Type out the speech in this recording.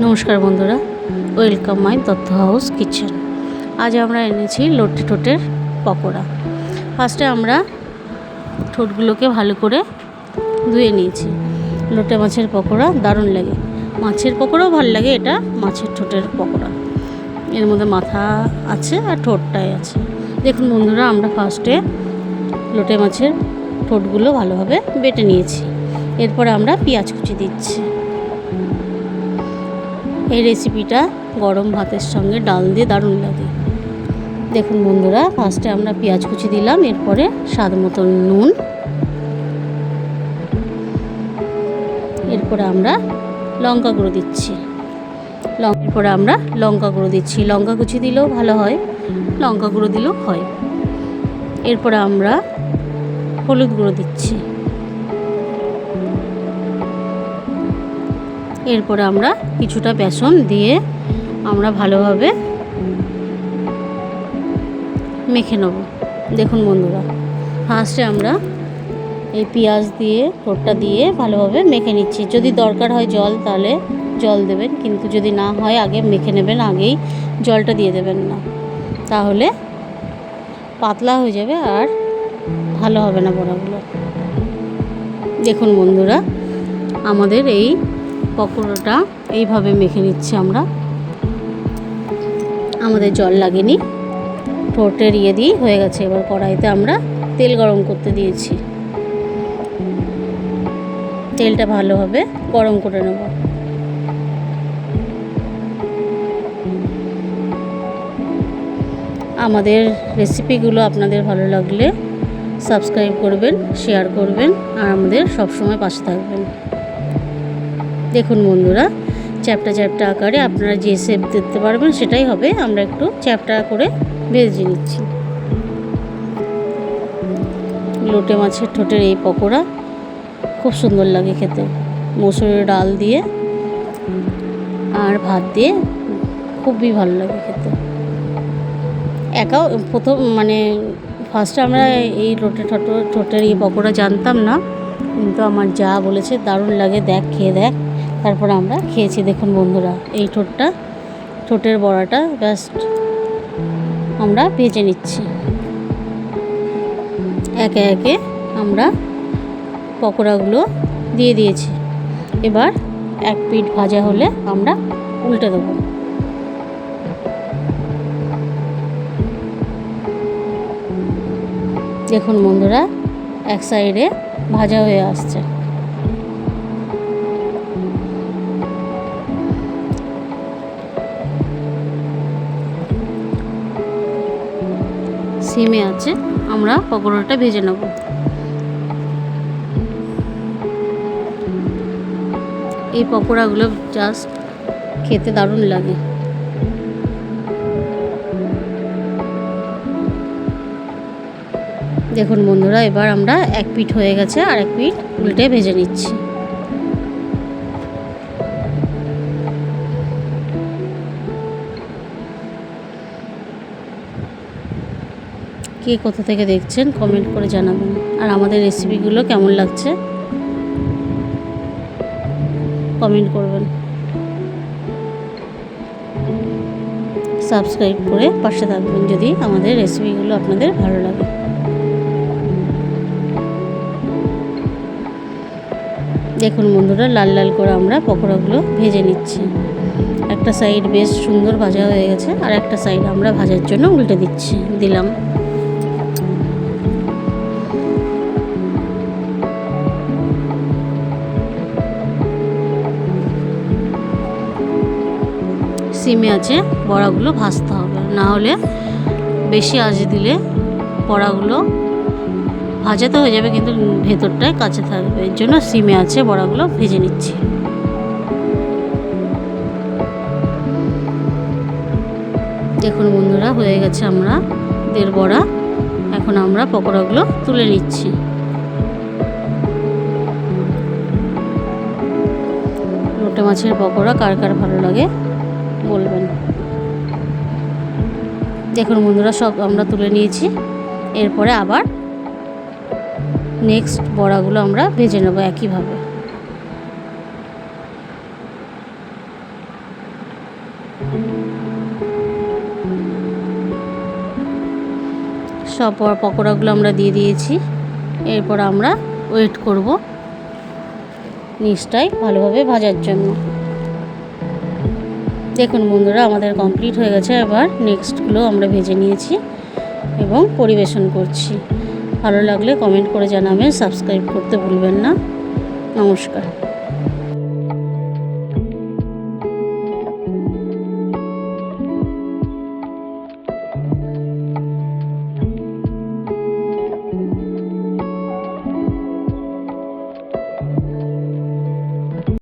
নমস্কার বন্ধুরা, welcome my Dutta house kitchen. আজ আমরা এনেছি লটে ঠোঁটের পকোড়া। ফার্স্টে আমরা ঠোঁটগুলোকে ভালো করে ধুয়ে নিয়েছি। লোটে মাছের পকোড়া দারুণ লাগে, মাছের পকোড়াও ভালো লাগে। এটা মাছের ঠোঁটের পকোড়া, এর মধ্যে মাথা আছে আর ঠোঁটটাই আছে। দেখুন বন্ধুরা, আমরা ফার্স্টে লোটে মাছের ঠোঁটগুলো ভালোভাবে বেটে নিয়েছি। এরপরে আমরা পেঁয়াজ কুচি দিচ্ছি। এই রেসিপিটা গরম ভাতের সঙ্গে ডাল দিয়ে দারুণ লাগে। দেখুন বন্ধুরা, ফার্স্টে আমরা পেঁয়াজ কুচি দিলাম, এরপরে স্বাদ মতন নুন, এরপরে আমরা লঙ্কা গুঁড়ো দিচ্ছি। এরপরে আমরা লঙ্কা গুঁড়ো দিচ্ছি। লঙ্কা কুচি দিলেও ভালো হয়, লঙ্কা গুঁড়ো দিলেও হয়। এরপরে আমরা হলুদ গুঁড়ো দিচ্ছি। এরপরে আমরা কিছুটা বেসন দিয়ে আমরা ভালোভাবে মেখে নেব। দেখুন বন্ধুরা, ফার্স্টে আমরা এই পেঁয়াজ দিয়ে ঠোঁটটা দিয়ে ভালোভাবে মেখে নিচ্ছি। যদি দরকার হয় জল, তাহলে জল দেবেন, কিন্তু যদি না হয় আগে মেখে নেবেন, আগেই জলটা দিয়ে দেবেন না, তাহলে পাতলা হয়ে যাবে আর ভালো হবে না বড়াগুলো। দেখুন বন্ধুরা, আমাদের এই পকোড়াটা এইভাবে মেখে নিচ্ছি আমরা। আমাদের জল লাগেনি, ঠোঁটের দিয়েই হয়ে গেছে। এবার কড়াইতে আমরা তেল গরম করতে দিয়েছি। তেলটা ভালোভাবে গরম করে নেব। আমাদের রেসিপিগুলো আপনাদের ভালো লাগলে সাবস্ক্রাইব করবেন, শেয়ার করবেন আর আমাদের সবসময় পাশে থাকবেন। দেখুন বন্ধুরা, চ্যাপটা চ্যাপটা আকারে আপনারা যে শেপ দিতে পারবেন সেটাই হবে। আমরা একটু চ্যাপটা করে ভেজে নিচ্ছি। লোটে মাছের ঠোঁটের এই পকোড়া খুব সুন্দর লাগে খেতে, মসুরের ডাল দিয়ে আর ভাত দিয়ে খুবই ভালো লাগে খেতে। একাও ফার্স্টে আমরা এই লোটে ঠোঁটের এই পকোড়া জানতাম না, কিন্তু আমার যা বলেছে দারুণ লাগে, দেখ খেয়ে দেখ। তারপরে আমরা খেয়েছি। দেখুন বন্ধুরা, এই ঠোঁটের বড়াটা জাস্ট আমরা ভেজে নিচ্ছি। একে একে আমরা পকোড়াগুলো দিয়ে দিয়েছি। এবার এক পিঠ ভাজা হলে আমরা উল্টে দেবো। দেখুন বন্ধুরা, এক সাইডে ভাজা হয়ে আসছে। সিমে আছে, আমরা পকোড়াটা ভেজে নেব। এই পকোড়াগুলো জাস্ট খেতে দারুণ লাগে। দেখুন বন্ধুরা, এবার আমরা এক পিঠ হয়ে গেছে, আর এক পিঠ উল্টে ভেজে নিচ্ছি। কে কোথা থেকে দেখছেন কমেন্ট করে জানাবেন, আর আমাদের রেসিপিগুলো কেমন লাগছে কমেন্ট করবেন। সাবস্ক্রাইব করে পাশে থাকবেন যদি আমাদের রেসিপিগুলো আপনাদের ভালো লাগে। দেখুন বন্ধুরা, লাল লাল করে আমরা পকোড়াগুলো ভেজে নিচ্ছি। একটা সাইড বেশ সুন্দর ভাজা হয়ে গেছে, আর একটা সাইড আমরা ভাজার জন্য উল্টে দিলাম। সিমে আছে বড়াগুলো ভাজতে হবে, না হলে বেশি আঁচ দিলে বড়াগুলো ভাজাতে হয়ে যাবে, কিন্তু ভেতরটায় কাঁচা থাকবে। এর জন্য সিমে আছে বড়াগুলো ভেজে নিচ্ছি। দেখুন বন্ধুরা, হয়ে গেছে আমাদের বড়া। এখন আমরা পকোড়াগুলো তুলে নিচ্ছি। লোটে মাছের পকোড়া কার কার ভালো লাগে বলবেন। দেখুন বন্ধুরা, সব আমরা তুলে নিয়েছি। এরপরে আবার নেক্সট বড়াগুলো আমরা ভেজে নেব একইভাবে। সব পকোড়াগুলো আমরা দিয়ে দিয়েছি। এরপর আমরা ওয়েট করব নিচটাই ভালোভাবে ভাজার জন্য। দেখুন বন্ধুরা, আমাদের কমপ্লিট হয়ে গেছে। এবার নেক্সটগুলো আমরা ভেজে নিয়েছি এবং পরিবেশন করছি। ভালো লাগলে কমেন্ট করে জানাবেন, সাবস্ক্রাইব করতে ভুলবেন না। নমস্কার।